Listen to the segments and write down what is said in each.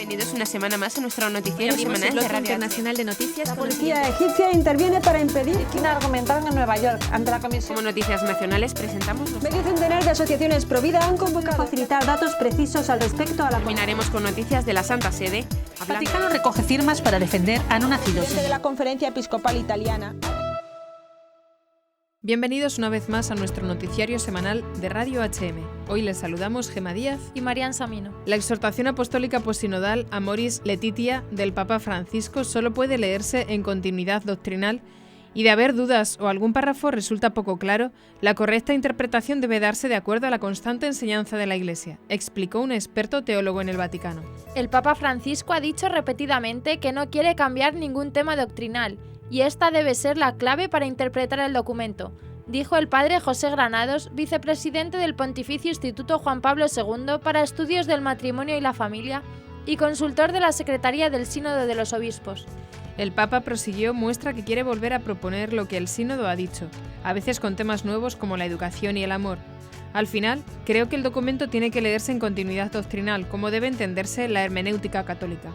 Bienvenidos una semana más a nuestro noticiero semanal de Radio Internacional de Noticias. La policía egipcia interviene para impedir que una argumentaran en Nueva York ante la comisión. Como noticias nacionales presentamos Medio centenar de asociaciones pro vida han convocado a facilitar datos precisos al respecto a la... Terminaremos con noticias de la Santa Sede. El Vaticano recoge firmas para defender a no nacidos. Desde la Conferencia Episcopal Italiana. Bienvenidos una vez más a nuestro noticiario semanal de Radio HM. Hoy les saludamos Gema Díaz y Marian Samino. La exhortación apostólica postsinodal Amoris Laetitia del Papa Francisco solo puede leerse en continuidad doctrinal y de haber dudas o algún párrafo resulta poco claro, la correcta interpretación debe darse de acuerdo a la constante enseñanza de la Iglesia, explicó un experto teólogo en el Vaticano. El Papa Francisco ha dicho repetidamente que no quiere cambiar ningún tema doctrinal, y esta debe ser la clave para interpretar el documento, dijo el padre José Granados, vicepresidente del Pontificio Instituto Juan Pablo II para Estudios del Matrimonio y la Familia y consultor de la Secretaría del Sínodo de los Obispos. El Papa prosiguió muestra que quiere volver a proponer lo que el Sínodo ha dicho, a veces con temas nuevos como la educación y el amor. Al final, creo que el documento tiene que leerse en continuidad doctrinal, como debe entenderse la hermenéutica católica.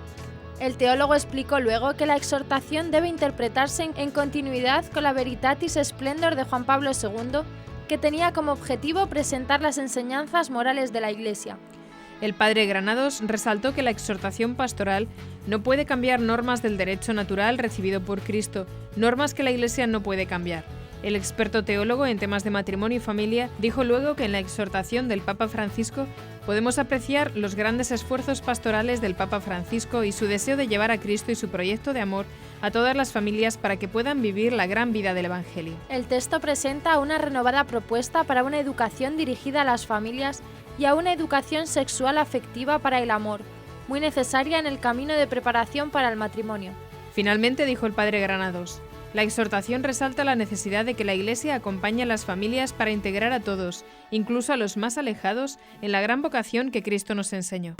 El teólogo explicó luego que la exhortación debe interpretarse en continuidad con la Veritatis Splendor de Juan Pablo II, que tenía como objetivo presentar las enseñanzas morales de la Iglesia. El padre Granados resaltó que la exhortación pastoral no puede cambiar normas del derecho natural recibido por Cristo, normas que la Iglesia no puede cambiar. El experto teólogo en temas de matrimonio y familia dijo luego que en la exhortación del Papa Francisco podemos apreciar los grandes esfuerzos pastorales del Papa Francisco y su deseo de llevar a Cristo y su proyecto de amor a todas las familias para que puedan vivir la gran vida del Evangelio. El texto presenta una renovada propuesta para una educación dirigida a las familias y a una educación sexual afectiva para el amor, muy necesaria en el camino de preparación para el matrimonio. Finalmente, dijo el padre Granados, la exhortación resalta la necesidad de que la Iglesia acompañe a las familias para integrar a todos, incluso a los más alejados, en la gran vocación que Cristo nos enseñó.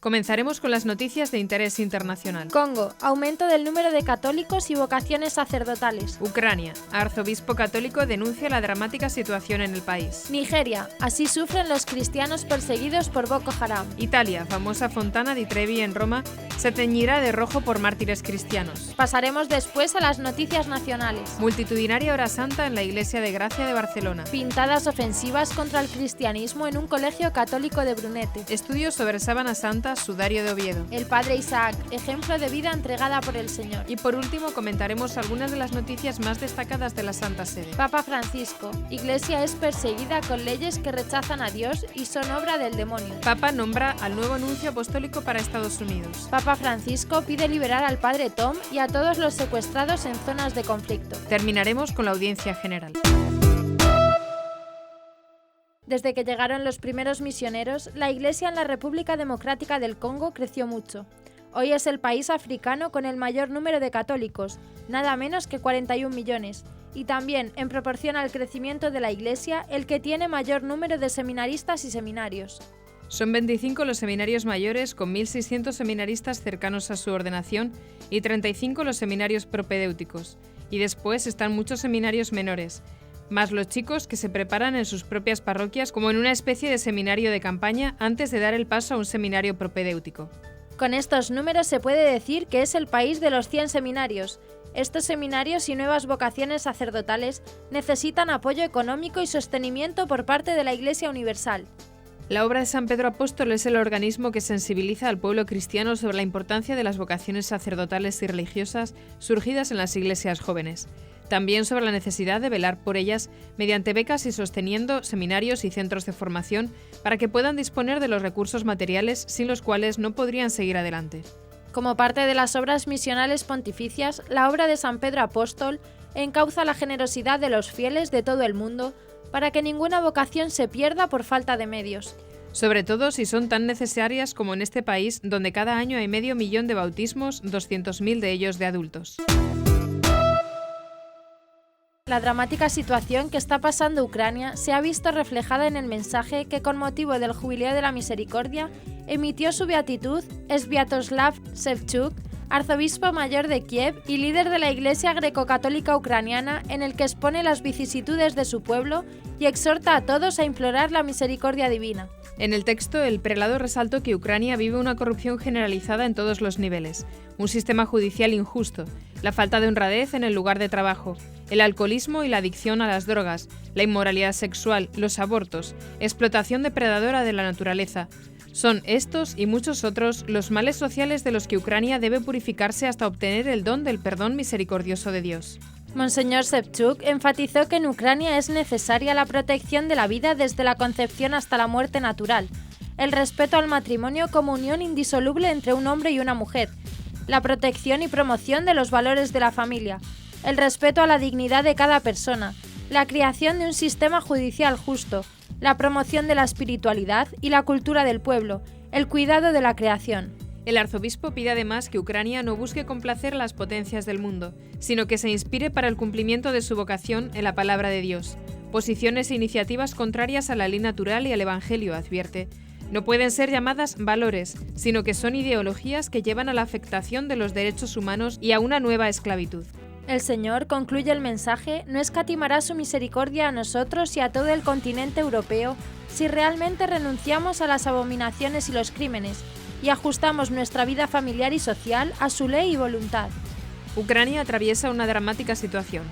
Comenzaremos con las noticias de interés internacional. Congo, aumento del número de católicos y vocaciones sacerdotales. Ucrania, arzobispo católico denuncia la dramática situación en el país. Nigeria, así sufren los cristianos perseguidos por Boko Haram. Italia, famosa Fontana di Trevi en Roma, se teñirá de rojo por mártires cristianos. Pasaremos después a las noticias nacionales. Multitudinaria hora santa en la Iglesia de Gracia de Barcelona. Pintadas ofensivas contra el cristianismo en un colegio católico de Brunete. Estudios sobre Sábana Santa, Sudario de Oviedo. El padre Isaac, ejemplo de vida entregada por el Señor. Y por último comentaremos algunas de las noticias más destacadas de la Santa Sede. Papa Francisco, Iglesia es perseguida con leyes que rechazan a Dios y son obra del demonio. Papa nombra al nuevo nuncio apostólico para Estados Unidos. Papa Francisco pide liberar al padre Tom y a todos los secuestrados en zonas de conflicto. Terminaremos con la audiencia general. Desde que llegaron los primeros misioneros, la Iglesia en la República Democrática del Congo creció mucho. Hoy es el país africano con el mayor número de católicos, nada menos que 41 millones, y también, en proporción al crecimiento de la Iglesia, el que tiene mayor número de seminaristas y seminarios. Son 25 los seminarios mayores, con 1.600 seminaristas cercanos a su ordenación, y 35 los seminarios propedéuticos. Y después están muchos seminarios menores, más los chicos que se preparan en sus propias parroquias como en una especie de seminario de campaña antes de dar el paso a un seminario propedéutico. Con estos números se puede decir que es el país de los 100 seminarios. Estos seminarios y nuevas vocaciones sacerdotales necesitan apoyo económico y sostenimiento por parte de la Iglesia Universal. La obra de San Pedro Apóstol es el organismo que sensibiliza al pueblo cristiano sobre la importancia de las vocaciones sacerdotales y religiosas surgidas en las iglesias jóvenes. También sobre la necesidad de velar por ellas mediante becas y sosteniendo seminarios y centros de formación para que puedan disponer de los recursos materiales sin los cuales no podrían seguir adelante. Como parte de las obras misionales pontificias, la obra de San Pedro Apóstol encauza la generosidad de los fieles de todo el mundo para que ninguna vocación se pierda por falta de medios. Sobre todo si son tan necesarias como en este país, donde cada año hay 500.000 de bautismos, 200.000 de ellos de adultos. La dramática situación que está pasando Ucrania se ha visto reflejada en el mensaje que, con motivo del Jubileo de la Misericordia, emitió su beatitud Sviatoslav Shevchuk, arzobispo mayor de Kiev y líder de la Iglesia greco-católica ucraniana, en el que expone las vicisitudes de su pueblo y exhorta a todos a implorar la misericordia divina. En el texto, el prelado resaltó que Ucrania vive una corrupción generalizada en todos los niveles, un sistema judicial injusto, la falta de honradez en el lugar de trabajo, el alcoholismo y la adicción a las drogas, la inmoralidad sexual, los abortos, explotación depredadora de la naturaleza. Son estos y muchos otros los males sociales de los que Ucrania debe purificarse hasta obtener el don del perdón misericordioso de Dios. Monseñor Shevchuk enfatizó que en Ucrania es necesaria la protección de la vida desde la concepción hasta la muerte natural, el respeto al matrimonio como unión indisoluble entre un hombre y una mujer, la protección y promoción de los valores de la familia, el respeto a la dignidad de cada persona, la creación de un sistema judicial justo, la promoción de la espiritualidad y la cultura del pueblo, el cuidado de la creación. El arzobispo pide además que Ucrania no busque complacer a las potencias del mundo, sino que se inspire para el cumplimiento de su vocación en la palabra de Dios. Posiciones e iniciativas contrarias a la ley natural y al Evangelio, advierte, no pueden ser llamadas valores, sino que son ideologías que llevan a la afectación de los derechos humanos y a una nueva esclavitud. El Señor, concluye el mensaje, no escatimará su misericordia a nosotros y a todo el continente europeo si realmente renunciamos a las abominaciones y los crímenes y ajustamos nuestra vida familiar y social a su ley y voluntad. Ucrania atraviesa una dramática situación.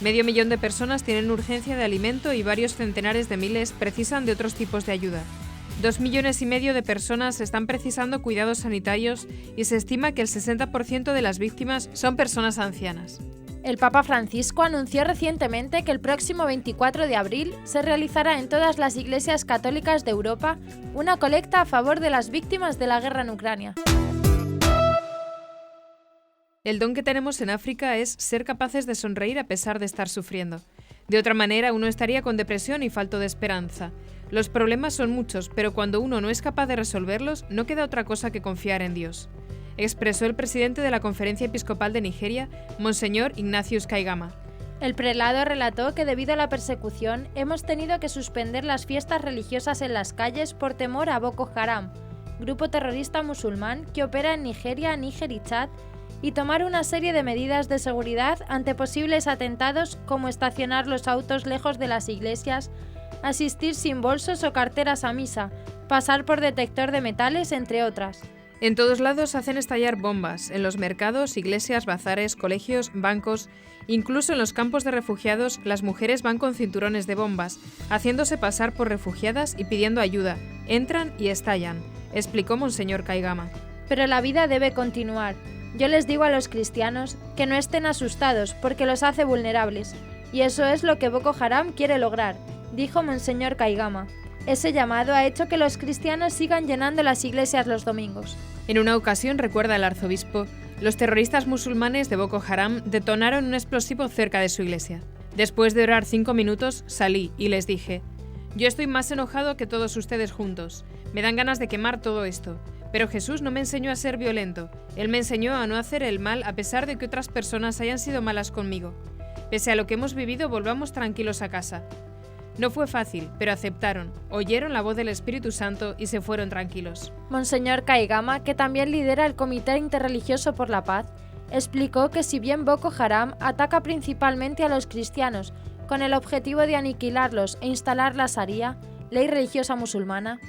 500.000 de personas tienen urgencia de alimento y varios centenares de miles precisan de otros tipos de ayuda. 2,5 millones de personas están precisando cuidados sanitarios y se estima que el 60% de las víctimas son personas ancianas. El Papa Francisco anunció recientemente que el próximo 24 de abril se realizará en todas las iglesias católicas de Europa una colecta a favor de las víctimas de la guerra en Ucrania. El don que tenemos en África es ser capaces de sonreír a pesar de estar sufriendo. De otra manera, uno estaría con depresión y falto de esperanza. Los problemas son muchos, pero cuando uno no es capaz de resolverlos, no queda otra cosa que confiar en Dios, expresó el presidente de la Conferencia Episcopal de Nigeria, Monseñor Ignatius Kaigama. El prelado relató que debido a la persecución hemos tenido que suspender las fiestas religiosas en las calles por temor a Boko Haram, grupo terrorista musulmán que opera en Nigeria, Níger y Chad, y tomar una serie de medidas de seguridad ante posibles atentados como estacionar los autos lejos de las iglesias, asistir sin bolsos o carteras a misa, pasar por detector de metales, entre otras. En todos lados hacen estallar bombas, en los mercados, iglesias, bazares, colegios, bancos, incluso en los campos de refugiados las mujeres van con cinturones de bombas, haciéndose pasar por refugiadas y pidiendo ayuda, entran y estallan, explicó Monseñor Kaigama. Pero la vida debe continuar. Yo les digo a los cristianos que no estén asustados porque los hace vulnerables, y eso es lo que Boko Haram quiere lograr, dijo Monseñor Kaigama. Ese llamado ha hecho que los cristianos sigan llenando las iglesias los domingos. En una ocasión, recuerda el arzobispo, los terroristas musulmanes de Boko Haram detonaron un explosivo cerca de su iglesia. Después de orar 5 minutos, salí y les dije, yo estoy más enojado que todos ustedes juntos. Me dan ganas de quemar todo esto. Pero Jesús no me enseñó a ser violento. Él me enseñó a no hacer el mal a pesar de que otras personas hayan sido malas conmigo. Pese a lo que hemos vivido, volvamos tranquilos a casa. No fue fácil, pero aceptaron, oyeron la voz del Espíritu Santo y se fueron tranquilos. Monseñor Kaigama, que también lidera el Comité Interreligioso por la Paz, explicó que si bien Boko Haram ataca principalmente a los cristianos con el objetivo de aniquilarlos e instalar la Sharia, ley religiosa musulmana,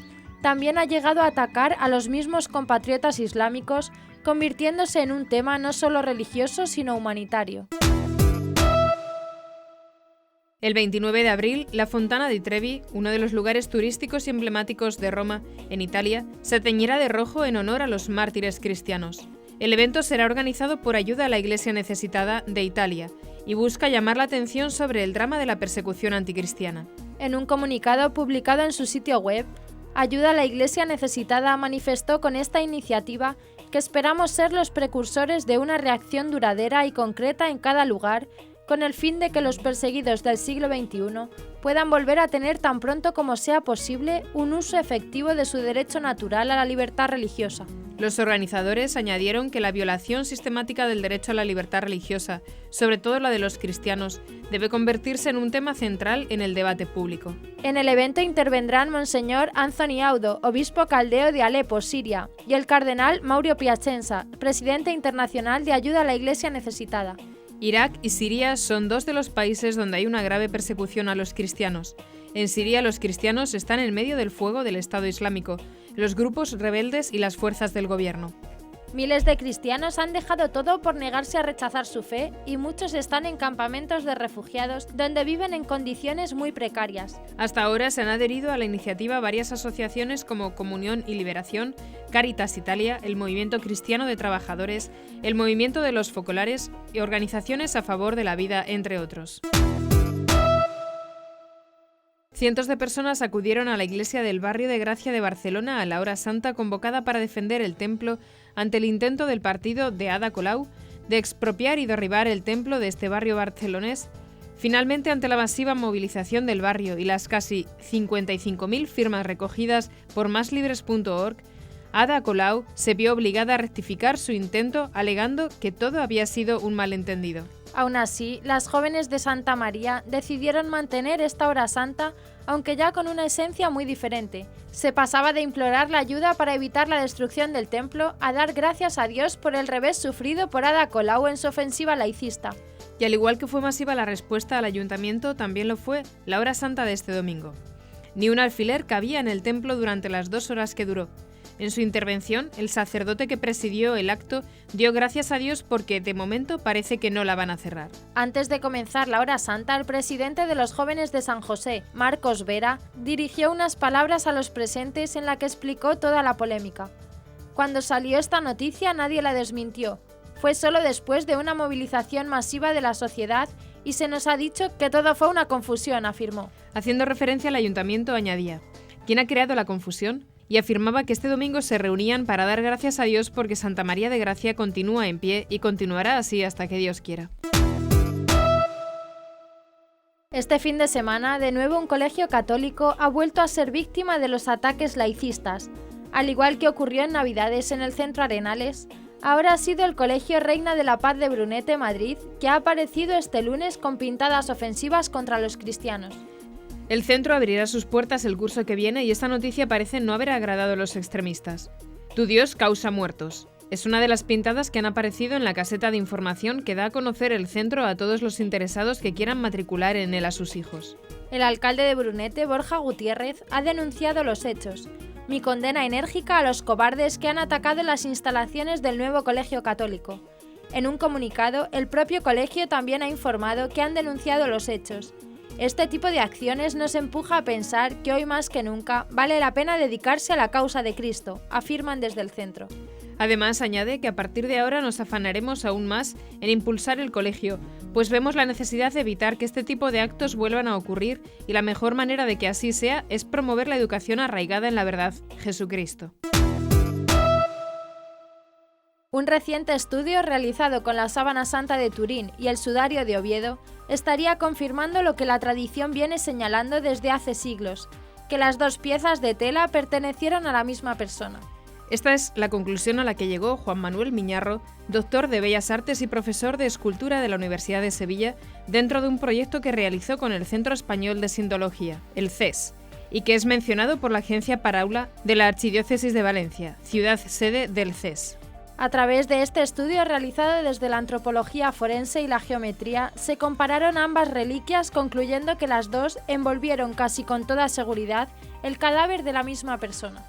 también ha llegado a atacar a los mismos compatriotas islámicos, convirtiéndose en un tema no solo religioso sino humanitario. El 29 de abril, la Fontana di Trevi, uno de los lugares turísticos y emblemáticos de Roma, en Italia, se teñirá de rojo en honor a los mártires cristianos. El evento será organizado por Ayuda a la Iglesia Necesitada de Italia y busca llamar la atención sobre el drama de la persecución anticristiana. En un comunicado publicado en su sitio web, Ayuda a la Iglesia Necesitada manifestó con esta iniciativa que esperamos ser los precursores de una reacción duradera y concreta en cada lugar, con el fin de que los perseguidos del siglo XXI puedan volver a tener tan pronto como sea posible un uso efectivo de su derecho natural a la libertad religiosa. Los organizadores añadieron que la violación sistemática del derecho a la libertad religiosa, sobre todo la de los cristianos, debe convertirse en un tema central en el debate público. En el evento intervendrán Monseñor Anthony Audo, obispo caldeo de Alepo, Siria, y el cardenal Mauro Piacenza, presidente internacional de ayuda a la Iglesia necesitada. Irak y Siria son dos de los países donde hay una grave persecución a los cristianos. En Siria, los cristianos están en medio del fuego del Estado Islámico, los grupos rebeldes y las fuerzas del gobierno. Miles de cristianos han dejado todo por negarse a rechazar su fe y muchos están en campamentos de refugiados donde viven en condiciones muy precarias. Hasta ahora se han adherido a la iniciativa varias asociaciones como Comunión y Liberación, Caritas Italia, el Movimiento Cristiano de Trabajadores, el Movimiento de los Focolares y organizaciones a favor de la vida, entre otros. Cientos de personas acudieron a la iglesia del barrio de Gracia de Barcelona a la hora santa convocada para defender el templo ante el intento del partido de Ada Colau de expropiar y derribar el templo de este barrio barcelonés. Finalmente, ante la masiva movilización del barrio y las casi 55.000 firmas recogidas por maslibres.org, Ada Colau se vio obligada a rectificar su intento alegando que todo había sido un malentendido. Aún así, las jóvenes de Santa María decidieron mantener esta hora santa, aunque ya con una esencia muy diferente. Se pasaba de implorar la ayuda para evitar la destrucción del templo a dar gracias a Dios por el revés sufrido por Ada Colau en su ofensiva laicista. Y al igual que fue masiva la respuesta al ayuntamiento, también lo fue la hora santa de este domingo. Ni un alfiler cabía en el templo durante las 2 horas que duró. En su intervención, el sacerdote que presidió el acto dio gracias a Dios porque, de momento, parece que no la van a cerrar. Antes de comenzar la hora santa, el presidente de los jóvenes de San José, Marcos Vera, dirigió unas palabras a los presentes en la que explicó toda la polémica. Cuando salió esta noticia, nadie la desmintió. Fue solo después de una movilización masiva de la sociedad y se nos ha dicho que todo fue una confusión, afirmó. Haciendo referencia al ayuntamiento, añadía: ¿quién ha creado la confusión? Y afirmaba que este domingo se reunían para dar gracias a Dios porque Santa María de Gracia continúa en pie y continuará así hasta que Dios quiera. Este fin de semana, de nuevo un colegio católico ha vuelto a ser víctima de los ataques laicistas. Al igual que ocurrió en Navidades en el Centro Arenales, ahora ha sido el Colegio Reina de la Paz de Brunete, Madrid, que ha aparecido este lunes con pintadas ofensivas contra los cristianos. El centro abrirá sus puertas el curso que viene y esta noticia parece no haber agradado a los extremistas. Tu Dios causa muertos. Es una de las pintadas que han aparecido en la caseta de información que da a conocer el centro a todos los interesados que quieran matricular en él a sus hijos. El alcalde de Brunete, Borja Gutiérrez, ha denunciado los hechos. Mi condena enérgica a los cobardes que han atacado las instalaciones del nuevo colegio católico. En un comunicado, el propio colegio también ha informado que han denunciado los hechos. Este tipo de acciones nos empuja a pensar que hoy más que nunca vale la pena dedicarse a la causa de Cristo, afirman desde el centro. Además, añade que a partir de ahora nos afanaremos aún más en impulsar el colegio, pues vemos la necesidad de evitar que este tipo de actos vuelvan a ocurrir y la mejor manera de que así sea es promover la educación arraigada en la verdad, Jesucristo. Un reciente estudio realizado con la Sábana Santa de Turín y el Sudario de Oviedo estaría confirmando lo que la tradición viene señalando desde hace siglos, que las 2 piezas de tela pertenecieron a la misma persona. Esta es la conclusión a la que llegó Juan Manuel Miñarro, doctor de Bellas Artes y profesor de Escultura de la Universidad de Sevilla, dentro de un proyecto que realizó con el Centro Español de Sindología, el CES, y que es mencionado por la Agencia Paraula de la Archidiócesis de Valencia, ciudad sede del CES. A través de este estudio realizado desde la antropología forense y la geometría, se compararon ambas reliquias concluyendo que las 2 envolvieron casi con toda seguridad el cadáver de la misma persona.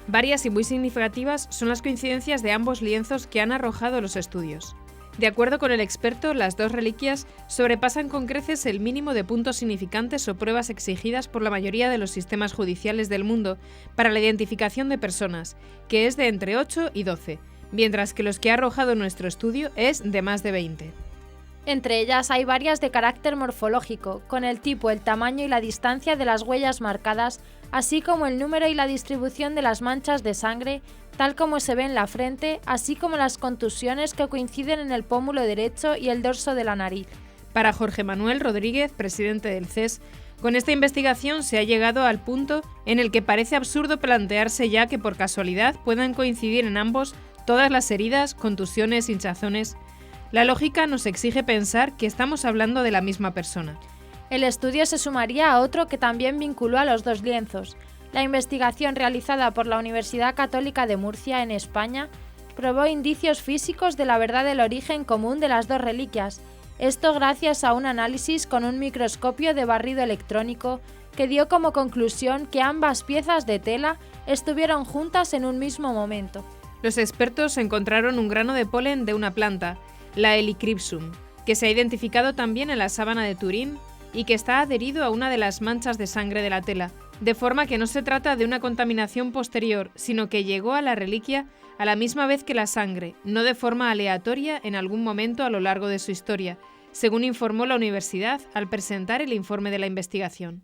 Varias y muy significativas son las coincidencias de ambos lienzos que han arrojado los estudios. De acuerdo con el experto, las 2 reliquias sobrepasan con creces el mínimo de puntos significantes o pruebas exigidas por la mayoría de los sistemas judiciales del mundo para la identificación de personas, que es de entre 8 y 12. Mientras que los que ha arrojado nuestro estudio es de más de 20. Entre ellas hay varias de carácter morfológico, con el tipo, el tamaño y la distancia de las huellas marcadas, así como el número y la distribución de las manchas de sangre, tal como se ve en la frente, así como las contusiones que coinciden en el pómulo derecho y el dorso de la nariz. Para Jorge Manuel Rodríguez, presidente del CES, Con esta investigación se ha llegado al punto en el que parece absurdo plantearse ya que por casualidad puedan coincidir en ambos todas las heridas, contusiones, hinchazones. La lógica nos exige pensar que estamos hablando de la misma persona. El estudio se sumaría a otro que también vinculó a los dos lienzos. La investigación realizada por la Universidad Católica de Murcia, en España, probó indicios físicos de la verdad del origen común de las dos reliquias. Esto gracias a un análisis con un microscopio de barrido electrónico que dio como conclusión que ambas piezas de tela estuvieron juntas en un mismo momento. Los expertos encontraron un grano de polen de una planta, la Helichrysum, que se ha identificado también en la sábana de Turín y que está adherido a una de las manchas de sangre de la tela, de forma que no se trata de una contaminación posterior, sino que llegó a la reliquia a la misma vez que la sangre, no de forma aleatoria en algún momento a lo largo de su historia, según informó la universidad al presentar el informe de la investigación.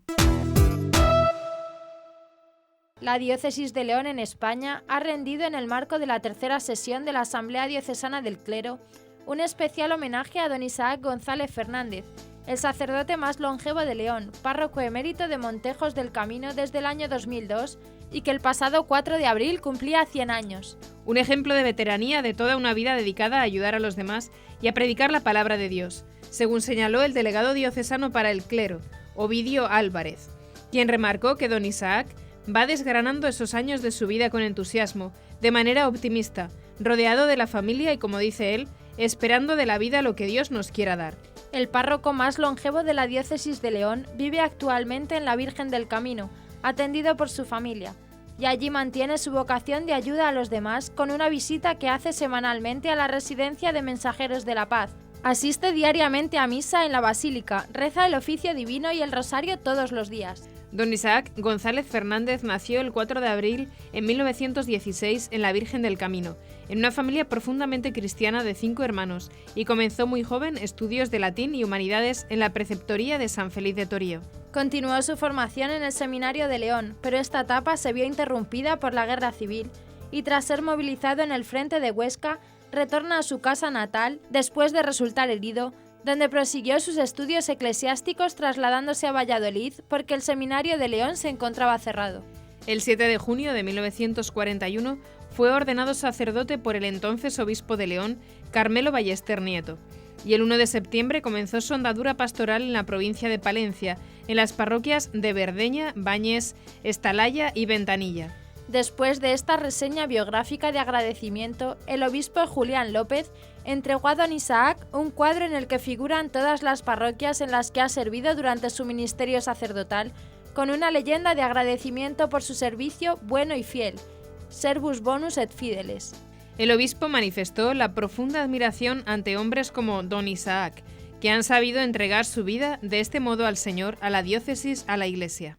La Diócesis de León en España ha rendido en el marco de la tercera sesión de la Asamblea Diocesana del Clero un especial homenaje a don Isaac González Fernández, el sacerdote más longevo de León, párroco emérito de Montejos del Camino desde el año 2002 y que el pasado 4 de abril cumplía 100 años. Un ejemplo de veteranía de toda una vida dedicada a ayudar a los demás y a predicar la palabra de Dios, según señaló el delegado diocesano para el clero, Ovidio Álvarez, quien remarcó que don Isaac va desgranando esos años de su vida con entusiasmo, de manera optimista, rodeado de la familia y, como dice él, esperando de la vida lo que Dios nos quiera dar. El párroco más longevo de la Diócesis de León vive actualmente en la Virgen del Camino, atendido por su familia, y allí mantiene su vocación de ayuda a los demás con una visita que hace semanalmente a la residencia de Mensajeros de la Paz. Asiste diariamente a misa en la Basílica, reza el oficio divino y el rosario todos los días. Don Isaac González Fernández nació el 4 de abril en 1916 en la Virgen del Camino, en una familia profundamente cristiana de 5 hermanos, y comenzó muy joven estudios de latín y humanidades en la preceptoría de San Feliz de Torío. Continuó su formación en el Seminario de León, pero esta etapa se vio interrumpida por la Guerra Civil y tras ser movilizado en el frente de Huesca, retorna a su casa natal después de resultar herido, donde prosiguió sus estudios eclesiásticos trasladándose a Valladolid porque el Seminario de León se encontraba cerrado. El 7 de junio de 1941 fue ordenado sacerdote por el entonces obispo de León, Carmelo Ballester Nieto, y el 1 de septiembre comenzó su andadura pastoral en la provincia de Palencia, en las parroquias de Verdeña, Bañés, Estalaya y Ventanilla. Después de esta reseña biográfica de agradecimiento, el obispo Julián López entregó a don Isaac un cuadro en el que figuran todas las parroquias en las que ha servido durante su ministerio sacerdotal, con una leyenda de agradecimiento por su servicio bueno y fiel, Servus bonus et fideles. El obispo manifestó la profunda admiración ante hombres como don Isaac, que han sabido entregar su vida de este modo al Señor, a la diócesis, a la Iglesia.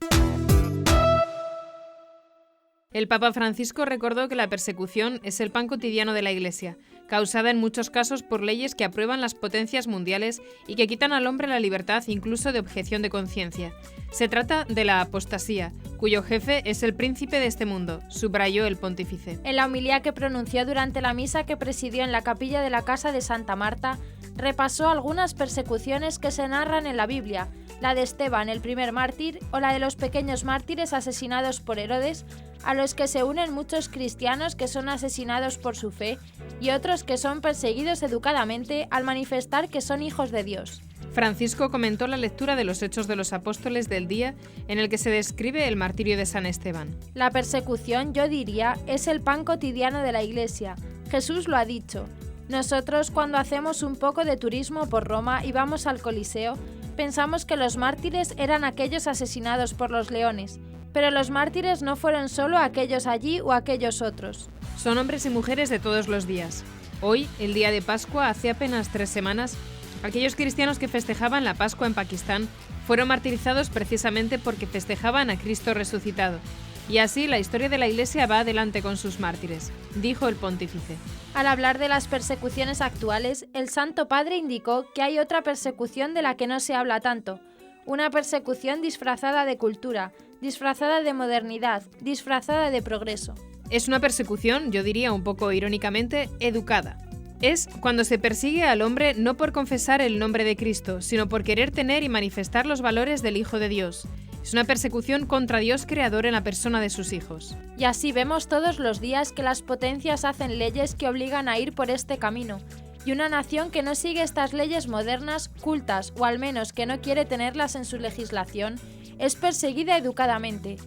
El Papa Francisco recordó que la persecución es el pan cotidiano de la Iglesia, causada en muchos casos por leyes que aprueban las potencias mundiales y que quitan al hombre la libertad incluso de objeción de conciencia. Se trata de la apostasía, cuyo jefe es el príncipe de este mundo, subrayó el pontífice. En la homilía que pronunció durante la misa que presidió en la capilla de la Casa de Santa Marta, repasó algunas persecuciones que se narran en la Biblia, la de Esteban, el primer mártir, o la de los pequeños mártires asesinados por Herodes, a los que se unen muchos cristianos que son asesinados por su fe y otros que son perseguidos educadamente al manifestar que son hijos de Dios. Francisco comentó la lectura de los Hechos de los Apóstoles del día en el que se describe el martirio de San Esteban. La persecución, yo diría, es el pan cotidiano de la Iglesia. Jesús lo ha dicho. Nosotros, cuando hacemos un poco de turismo por Roma y vamos al Coliseo, pensamos que los mártires eran aquellos asesinados por los leones, pero los mártires no fueron solo aquellos allí o aquellos otros. Son hombres y mujeres de todos los días. Hoy, el día de Pascua, hace apenas 3 semanas, aquellos cristianos que festejaban la Pascua en Pakistán fueron martirizados precisamente porque festejaban a Cristo resucitado. Y así la historia de la Iglesia va adelante con sus mártires, dijo el pontífice. Al hablar de las persecuciones actuales, el Santo Padre indicó que hay otra persecución de la que no se habla tanto, una persecución disfrazada de cultura, disfrazada de modernidad, disfrazada de progreso. Es una persecución, yo diría un poco irónicamente, educada. Es cuando se persigue al hombre no por confesar el nombre de Cristo, sino por querer tener y manifestar los valores del Hijo de Dios. Es una persecución contra Dios creador en la persona de sus hijos. Y así vemos todos los días que las potencias hacen leyes que obligan a ir por este camino. Y una nación que no sigue estas leyes modernas, cultas, o al menos que no quiere tenerlas en su legislación, es perseguida educadamente.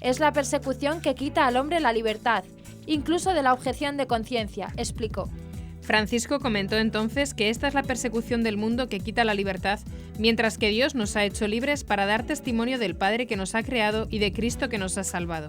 Es la persecución que quita al hombre la libertad, incluso de la objeción de conciencia, explicó. Francisco comentó entonces que esta es la persecución del mundo que quita la libertad, mientras que Dios nos ha hecho libres para dar testimonio del Padre que nos ha creado y de Cristo que nos ha salvado.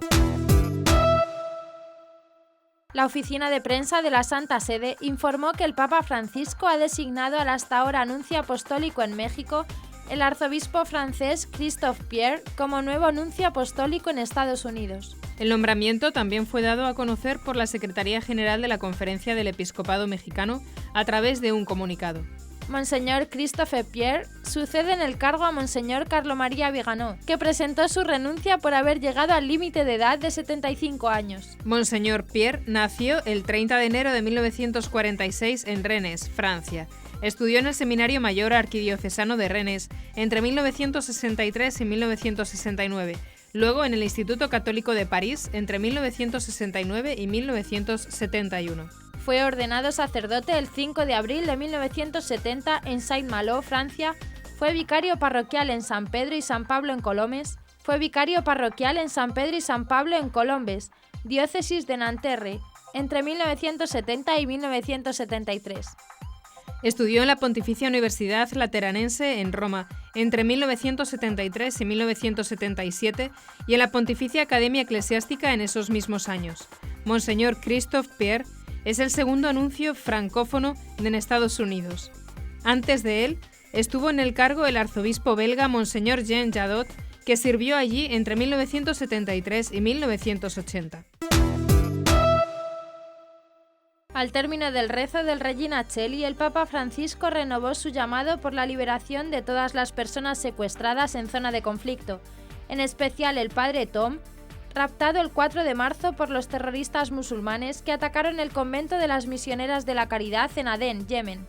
La oficina de prensa de la Santa Sede informó que el Papa Francisco ha designado al hasta ahora nuncio apostólico en México, el arzobispo francés Christophe Pierre, como nuevo nuncio apostólico en Estados Unidos. El nombramiento también fue dado a conocer por la Secretaría General de la Conferencia del Episcopado Mexicano a través de un comunicado. Monseñor Christophe Pierre sucede en el cargo a Monseñor Carlo María Viganó, que presentó su renuncia por haber llegado al límite de edad de 75 años. Monseñor Pierre nació el 30 de enero de 1946 en Rennes, Francia. Estudió en el Seminario Mayor Arquidiocesano de Rennes entre 1963 y 1969, luego en el Instituto Católico de París entre 1969 y 1971. Fue ordenado sacerdote el 5 de abril de 1970 en Saint-Malo, Francia. Fue vicario parroquial en San Pedro y San Pablo en Colombes. Fue vicario parroquial en San Pedro y San Pablo en Colombes, diócesis de Nanterre, entre 1970 y 1973. Estudió en la Pontificia Universidad Lateranense en Roma entre 1973 y 1977 y en la Pontificia Academia Eclesiástica en esos mismos años. Monseñor Christophe Pierre es el segundo nuncio francófono en Estados Unidos. Antes de él, estuvo en el cargo el arzobispo belga Monseñor Jean Jadot, que sirvió allí entre 1973 y 1980. Al término del rezo del Regina Coeli, el Papa Francisco renovó su llamado por la liberación de todas las personas secuestradas en zona de conflicto, en especial el padre Tom, raptado el 4 de marzo por los terroristas musulmanes que atacaron el convento de las Misioneras de la Caridad en Adén, Yemen.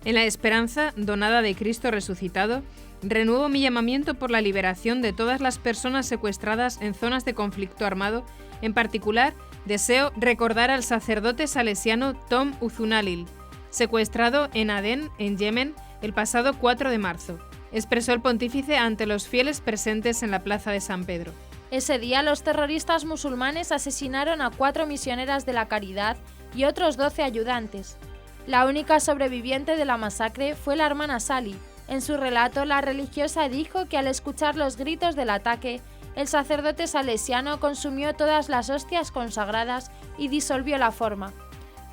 En la esperanza donada de Cristo resucitado, renuevo mi llamamiento por la liberación de todas las personas secuestradas en zonas de conflicto armado. En particular, deseo recordar al sacerdote salesiano Tom Uzunalil, secuestrado en Adén, en Yemen, el pasado 4 de marzo, expresó el pontífice ante los fieles presentes en la plaza de San Pedro. Ese día los terroristas musulmanes asesinaron a 4 misioneras de la Caridad y otros 12 ayudantes. La única sobreviviente de la masacre fue la hermana Sally. En su relato, la religiosa dijo que al escuchar los gritos del ataque, el sacerdote salesiano consumió todas las hostias consagradas y disolvió la forma.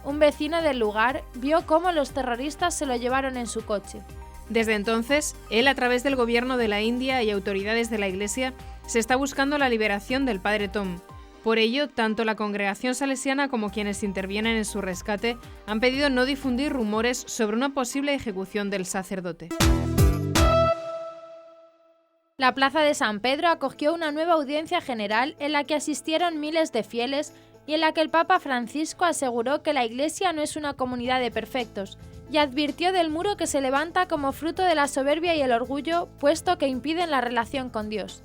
Un vecino del lugar vio cómo los terroristas se lo llevaron en su coche. Desde entonces, él, a través del gobierno de la India y autoridades de la Iglesia, se está buscando la liberación del padre Tom. Por ello, tanto la congregación salesiana como quienes intervienen en su rescate han pedido no difundir rumores sobre una posible ejecución del sacerdote. La plaza de San Pedro acogió una nueva audiencia general en la que asistieron miles de fieles y en la que el Papa Francisco aseguró que la Iglesia no es una comunidad de perfectos y advirtió del muro que se levanta como fruto de la soberbia y el orgullo, puesto que impiden la relación con Dios.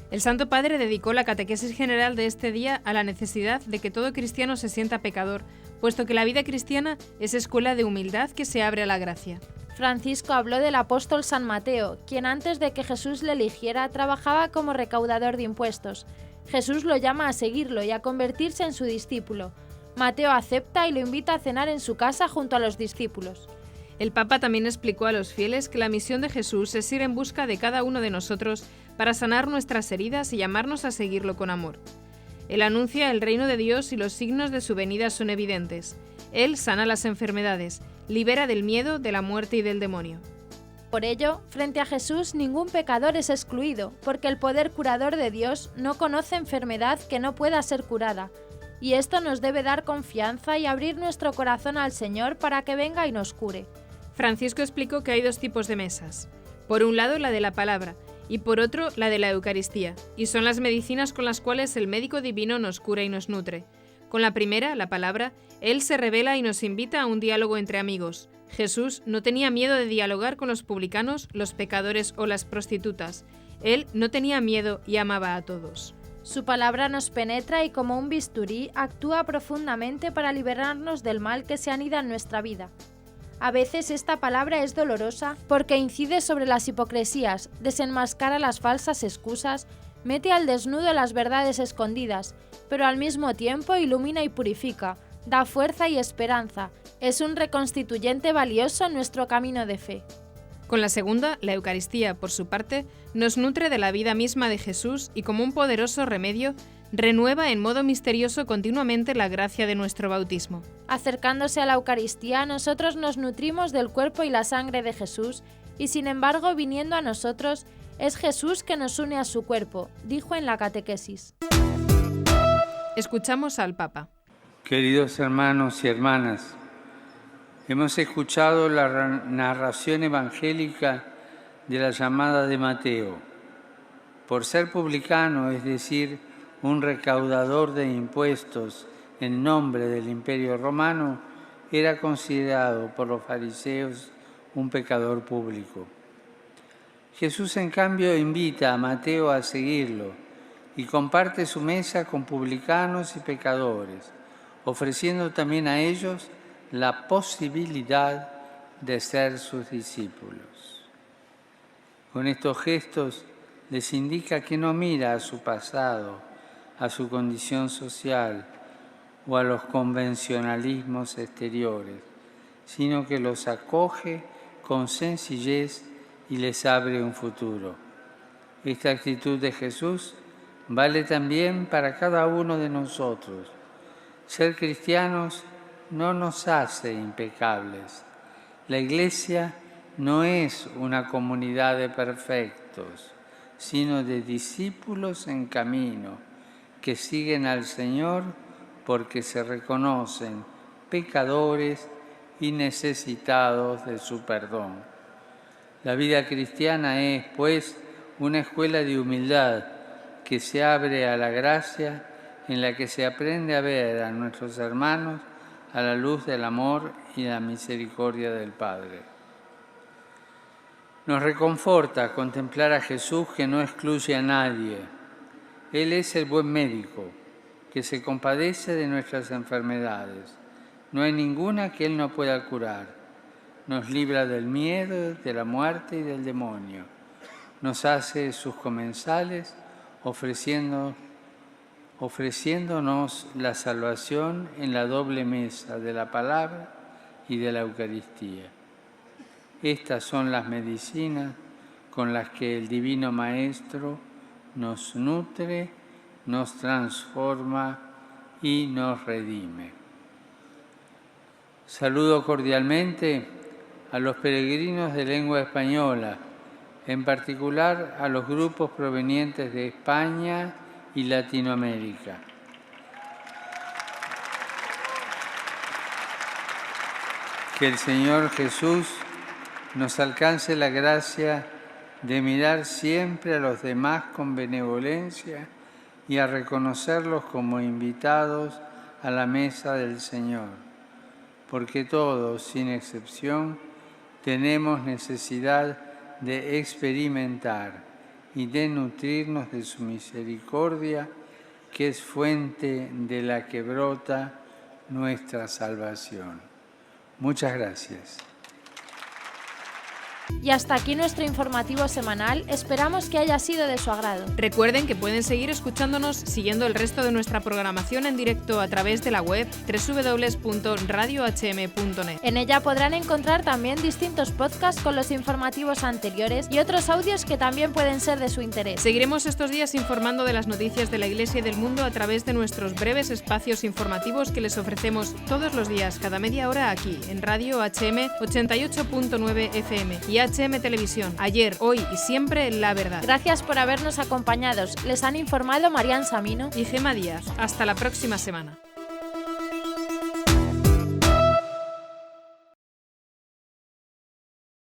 El Santo Padre dedicó la catequesis general de este día a la necesidad de que todo cristiano se sienta pecador, puesto que la vida cristiana es escuela de humildad que se abre a la gracia. Francisco habló del apóstol San Mateo, quien antes de que Jesús le eligiera trabajaba como recaudador de impuestos. Jesús lo llama a seguirlo y a convertirse en su discípulo. Mateo acepta y lo invita a cenar en su casa junto a los discípulos. El Papa también explicó a los fieles que la misión de Jesús es ir en busca de cada uno de nosotros para sanar nuestras heridas y llamarnos a seguirlo con amor. Él anuncia el reino de Dios y los signos de su venida son evidentes. Él sana las enfermedades, libera del miedo, de la muerte y del demonio. Por ello, frente a Jesús ningún pecador es excluido, porque el poder curador de Dios no conoce enfermedad que no pueda ser curada. Y esto nos debe dar confianza y abrir nuestro corazón al Señor para que venga y nos cure. Francisco explicó que hay 2 tipos de mesas. Por un lado, la de la palabra, y por otro, la de la Eucaristía, y son las medicinas con las cuales el médico divino nos cura y nos nutre. Con la primera, la palabra, Él se revela y nos invita a un diálogo entre amigos. Jesús no tenía miedo de dialogar con los publicanos, los pecadores o las prostitutas. Él no tenía miedo y amaba a todos. Su palabra nos penetra y como un bisturí actúa profundamente para liberarnos del mal que se anida en nuestra vida. A veces esta palabra es dolorosa porque incide sobre las hipocresías, desenmascara las falsas excusas, mete al desnudo las verdades escondidas, pero al mismo tiempo ilumina y purifica, da fuerza y esperanza, es un reconstituyente valioso en nuestro camino de fe. Con la segunda, la Eucaristía, por su parte, nos nutre de la vida misma de Jesús y como un poderoso remedio, renueva en modo misterioso continuamente la gracia de nuestro bautismo. Acercándose a la Eucaristía, nosotros nos nutrimos del cuerpo y la sangre de Jesús, y sin embargo, viniendo a nosotros, es Jesús que nos une a su cuerpo, dijo en la catequesis. Escuchamos al Papa. Queridos hermanos y hermanas, hemos escuchado la narración evangélica de la llamada de Mateo. Por ser publicano, es decir, un recaudador de impuestos en nombre del Imperio Romano, era considerado por los fariseos un pecador público. Jesús, en cambio, invita a Mateo a seguirlo y comparte su mesa con publicanos y pecadores, ofreciendo también a ellos la posibilidad de ser sus discípulos. Con estos gestos les indica que no mira a su pasado, a su condición social o a los convencionalismos exteriores, sino que los acoge con sencillez y les abre un futuro. Esta actitud de Jesús vale también para cada uno de nosotros. Ser cristianos no nos hace impecables. La Iglesia no es una comunidad de perfectos, sino de discípulos en camino, que siguen al Señor porque se reconocen pecadores y necesitados de su perdón. La vida cristiana es, pues, una escuela de humildad que se abre a la gracia, en la que se aprende a ver a nuestros hermanos a la luz del amor y la misericordia del Padre. Nos reconforta contemplar a Jesús que no excluye a nadie. Él es el buen médico, que se compadece de nuestras enfermedades. No hay ninguna que Él no pueda curar. Nos libra del miedo, de la muerte y del demonio. Nos hace sus comensales, ofreciéndonos la salvación en la doble mesa de la palabra y de la Eucaristía. Estas son las medicinas con las que el Divino Maestro nos nutre, nos transforma y nos redime. Saludo cordialmente a los peregrinos de lengua española, en particular a los grupos provenientes de España y Latinoamérica. Que el Señor Jesús nos alcance la gracia de mirar siempre a los demás con benevolencia y a reconocerlos como invitados a la mesa del Señor, porque todos, sin excepción, tenemos necesidad de experimentar y de nutrirnos de su misericordia, que es fuente de la que brota nuestra salvación. Muchas gracias. Y hasta aquí nuestro informativo semanal, esperamos que haya sido de su agrado. Recuerden que pueden seguir escuchándonos siguiendo el resto de nuestra programación en directo a través de la web www.radiohm.net. En ella podrán encontrar también distintos podcasts con los informativos anteriores y otros audios que también pueden ser de su interés. Seguiremos estos días informando de las noticias de la Iglesia y del mundo a través de nuestros breves espacios informativos que les ofrecemos todos los días, cada media hora aquí, en Radio HM 88.9 FM y HM Televisión. Ayer, hoy y siempre la verdad. Gracias por habernos acompañado. Les han informado Marian Samino y Gema Díaz. Hasta la próxima semana.